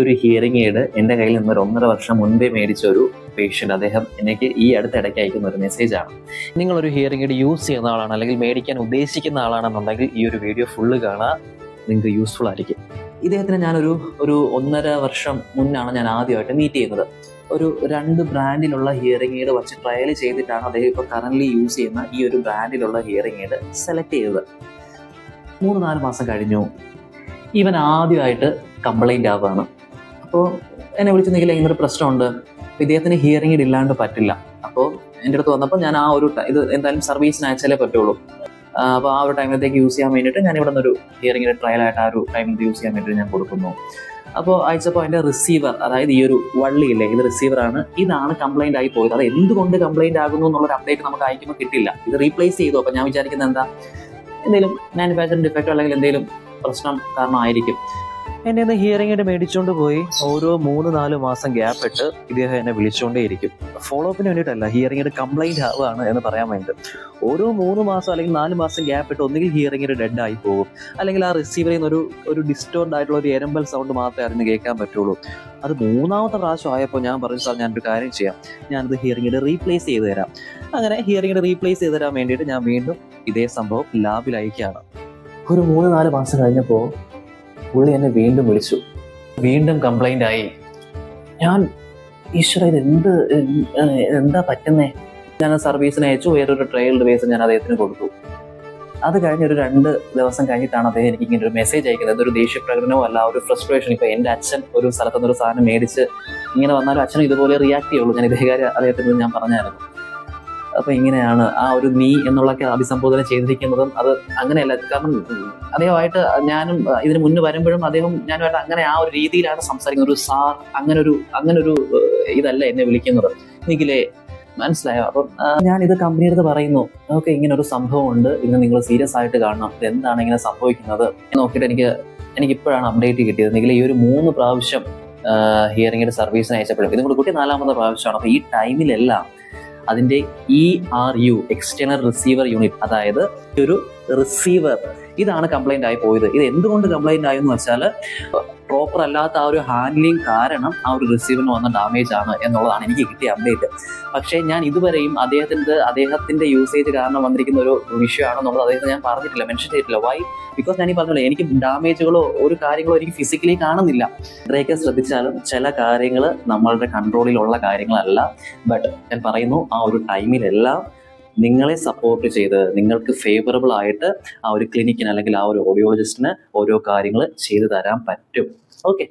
ഒരു hearing aid എൻ്റെ കയ്യിൽ നിന്ന് ഒരു 1.5 വർഷം മുൻപേ മേടിച്ച ഒരു പേഷ്യൻ്റ്, അദ്ദേഹം എനിക്ക് ഈ അടുത്തിടയ്ക്ക് അയക്കുന്ന ഒരു മെസ്സേജാണ്. നിങ്ങളൊരു ഹിയറിംഗ് എയ്ഡ് യൂസ് ചെയ്യുന്ന ആളാണ് അല്ലെങ്കിൽ മേടിക്കാൻ ഉദ്ദേശിക്കുന്ന ആളാണെന്നുണ്ടെങ്കിൽ ഈ ഒരു വീഡിയോ ഫുള്ള് കാണാൻ നിങ്ങൾക്ക് യൂസ്ഫുൾ ആയിരിക്കും. ഇദ്ദേഹത്തിന് ഞാനൊരു 1.5 വർഷം മുന്നാണ് ഞാൻ ആദ്യമായിട്ട് മീറ്റ് ചെയ്യുന്നത്. ഒരു 2 ബ്രാൻഡിലുള്ള ഹിയറിംഗ് എയ്ഡ് വെച്ച് ട്രയൽ ചെയ്തിട്ടാണ് അദ്ദേഹം ഇപ്പോൾ കറൻ്റ്ലി യൂസ് ചെയ്യുന്ന ഈ ഒരു ബ്രാൻഡിലുള്ള ഹിയറിംഗ് എയ്ഡ് സെലക്ട് ചെയ്തത്. 3-4 മാസം കഴിഞ്ഞു, ഇവൻ ആദ്യമായിട്ട് കംപ്ലൈൻ്റ് ആവുകയാണ്. അപ്പോൾ എന്നെ വിളിച്ചെന്നെങ്കിൽ ഇങ്ങനൊരു പ്രശ്നമുണ്ട്, അപ്പോൾ ഇദ്ദേഹത്തിന് ഹിയറിംഗ് എയ്ഡ് ഇല്ലാണ്ട് പറ്റില്ല. അപ്പോൾ എൻ്റെ അടുത്ത് വന്നപ്പോൾ ഞാൻ ഇത് എന്തായാലും സർവീസിന് അയച്ചാലേ പറ്റുള്ളൂ. അപ്പോൾ ആ ഒരു ടൈമിലത്തേക്ക് യൂസ് ചെയ്യാൻ വേണ്ടിയിട്ട് ഞാൻ ഇവിടെ നിന്നൊരു ഹിയറിംഗ് എയ്ഡ് ട്രയലായിട്ട് ആ ഒരു ടൈമിൽ യൂസ് ചെയ്യാൻ വേണ്ടിയിട്ട് ഞാൻ കൊടുക്കുന്നു. അപ്പോൾ അയച്ചപ്പോൾ അതിൻ്റെ റിസീവർ, അതായത് ഈ ഒരു വള്ളിയില്ലേ, ഇത് റിസീവറാണ്, ഇതാണ് കംപ്ലൈൻ്റ് ആയി പോയത്. അത് എന്തുകൊണ്ട് കംപ്ലൈൻ്റ് ആകുന്നു എന്നുള്ളൊരു അപ്ഡേറ്റ് നമുക്ക് അയക്കുമ്പോൾ കിട്ടില്ല. ഇത് റീപ്ലേസ് ചെയ്തു. അപ്പോൾ ഞാൻ വിചാരിക്കുന്നത് എന്താ, എന്തെങ്കിലും മാനുഫാക്ചറിംഗ് ഡിഫക്റ്റോ അല്ലെങ്കിൽ എന്തെങ്കിലും പ്രശ്നം കാരണമായിരിക്കും. എൻ്റെ ഒന്ന് ഹിയറിംഗ് എയ്ഡ് മേടിച്ചുകൊണ്ട് പോയി ഓരോ 3-4 മാസം ഗ്യാപ്പ് ഇട്ട് ഇദ്ദേഹം എന്നെ വിളിച്ചുകൊണ്ടേയിരിക്കും. ഫോളോ അപ്പിന് വേണ്ടിയിട്ടല്ല, ഹിയറിംഗ് എയ്ഡ് കംപ്ലൈൻറ്റ് ആവുകയാണ് എന്ന് പറയാൻ വേണ്ടിയിട്ട്. ഓരോ 3 മാസം അല്ലെങ്കിൽ 4 മാസം ഗ്യാപ്പ് ഇട്ട് ഒന്നുകിൽ ഹിയറിംഗ് എയ്ഡ് ഡെഡ് ആയി പോകും, അല്ലെങ്കിൽ ആ റിസീവറിൽ നിന്ന് ഒരു ഡിസ്റ്റോർഡ് ആയിട്ടുള്ള ഒരു എരമ്പൽ സൗണ്ട് മാത്രമേ അതിന് കേൾക്കാൻ പറ്റുള്ളൂ. അത് 3ാമത്തെ പ്രാവശ്യം ആയപ്പോൾ ഞാൻ പറഞ്ഞു, സാർ ഞാനൊരു കാര്യം ചെയ്യാം, ഞാനത് ഹിയറിംഗ് എയ്ഡ് റീപ്ലേസ് ചെയ്ത് തരാം. അങ്ങനെ ഹിയറിംഗ് എയ്ഡ് റീപ്ലേസ് ചെയ്ത് തരാൻ വേണ്ടിയിട്ട് ഞാൻ വീണ്ടും ഇതേ സംഭവം ലാബിൽ അയക്കുകയാണ്. ഒരു 3-4 മാസം കഴിഞ്ഞപ്പോൾ പുള്ളി എന്നെ വീണ്ടും വിളിച്ചു, വീണ്ടും കംപ്ലൈൻ്റ് ആയി. ഞാൻ ഈശ്വര, ഇത് എന്താ പറ്റുന്നേ? ഞാൻ സർവീസിന് അയച്ചു, വേറൊരു ട്രയൽ ബേസ് ഞാൻ അദ്ദേഹത്തിന് കൊടുത്തു. അത് കഴിഞ്ഞ് ഒരു 2 ദിവസം കഴിഞ്ഞിട്ടാണ് അദ്ദേഹം എനിക്ക് ഇങ്ങനെ ഒരു മെസ്സേജ് അയക്കുന്നത്. അതൊരു ദേഷ്യപ്രകടനമോ അല്ല, ഒരു ഫ്രസ്ട്രേഷൻ. ഇപ്പോൾ എൻ്റെ അച്ഛൻ ഒരു സ്ഥലത്തുനിന്നൊരു സാധനം മേടിച്ച് ഇങ്ങനെ വന്നാലും അച്ഛനും ഇതുപോലെ റിയാക്ട് ചെയ്യുള്ളൂ. ഞാൻ ഇതേ കാര്യം അദ്ദേഹത്തിന് ഞാൻ പറഞ്ഞായിരുന്നു. അപ്പോൾ ഇങ്ങനെയാണ് ആ ഒരു നീ എന്നുള്ളൊക്കെ അഭിസംബോധന ചെയ്തിരിക്കുന്നതും. അത് അങ്ങനെയല്ല, കാരണം അദ്ദേഹമായിട്ട് ഞാനും ഇതിന് മുന്നേ വരുമ്പോഴും ഞാനുമായിട്ട് അങ്ങനെ ആ ഒരു രീതിയിലാണ് സംസാരിക്കുന്നത്. ഒരു സാർ അങ്ങനൊരു ഇതല്ല എന്നെ വിളിക്കുന്നത്. എനിക്കില്ലേ, മനസ്സിലായോ? അപ്പം ഞാനിത് കമ്പനിയുടെ പറയുന്നു, ഓക്കെ ഇങ്ങനെ ഒരു സംഭവം ഉണ്ട്, ഇന്ന് നിങ്ങൾ സീരിയസ് ആയിട്ട് കാണണം, ഇതെന്താണ് ഇങ്ങനെ സംഭവിക്കുന്നത് നോക്കിയിട്ട് എനിക്കിപ്പോഴാണ് അപ്ഡേറ്റ് കിട്ടിയത്. നിങ്ങൾ ഈ ഒരു 3 പ്രാവശ്യം ഹിയറിംഗ് എയ്ഡ് സർവീസിന് അയച്ചപ്പോഴും ഇതും കൂടി കൂട്ടി 4ാമത്തെ പ്രാവശ്യമാണ്. അപ്പോൾ ഈ ടൈമിലെല്ലാം അതിൻ്റെ ERU എക്സ്റ്റേണൽ റിസീവർ യൂണിറ്റ്, അതായത് ഒരു റിസീവർ, ഇതാണ് കംപ്ലൈൻ്റ് ആയി പോയത്. ഇത് എന്തുകൊണ്ട് കംപ്ലൈൻ്റ് ആയെന്ന് വെച്ചാൽ പ്രോപ്പർ അല്ലാത്ത ആ ഒരു ഹാൻഡ്ലിങ് കാരണം ആ ഒരു റിസീവറിന് വന്ന ഡാമേജ് ആണ് എന്നുള്ളതാണ് എനിക്ക് കിട്ടിയ അപ്ഡേറ്റ്. പക്ഷേ ഞാൻ ഇതുവരെയും അദ്ദേഹത്തിന്റെ യൂസേജ് കാരണം വന്നിരിക്കുന്ന ഒരു വിഷയമാണെന്നുള്ളത് അദ്ദേഹത്തിന് ഞാൻ പറഞ്ഞിട്ടില്ല, മെൻഷൻ ചെയ്തിട്ടില്ല. വൈ? ബിക്കോസ് ഞാൻ ഈ പറഞ്ഞല്ലോ, എനിക്ക് ഡാമേജുകളോ ഒരു കാര്യങ്ങളോ എനിക്ക് ഫിസിക്കലി കാണുന്നില്ല. ഇത്രയൊക്കെ ശ്രദ്ധിച്ചാലും ചില കാര്യങ്ങൾ നമ്മളുടെ കൺട്രോളിലുള്ള കാര്യങ്ങളല്ല. ബട്ട് ഞാൻ പറയുന്നു, ആ ഒരു ടൈമിലെല്ലാം നിങ്ങളെ സപ്പോർട്ട് ചെയ്ത് നിങ്ങൾക്ക് ഫേവറബിൾ ആയിട്ട് ആ ഒരു ക്ലിനിക്കിന് അല്ലെങ്കിൽ ആ ഒരു ഓഡിയോളജിസ്റ്റിന് ഓരോ കാര്യങ്ങൾ ചെയ്തു തരാൻ പറ്റും. ഓക്കെ.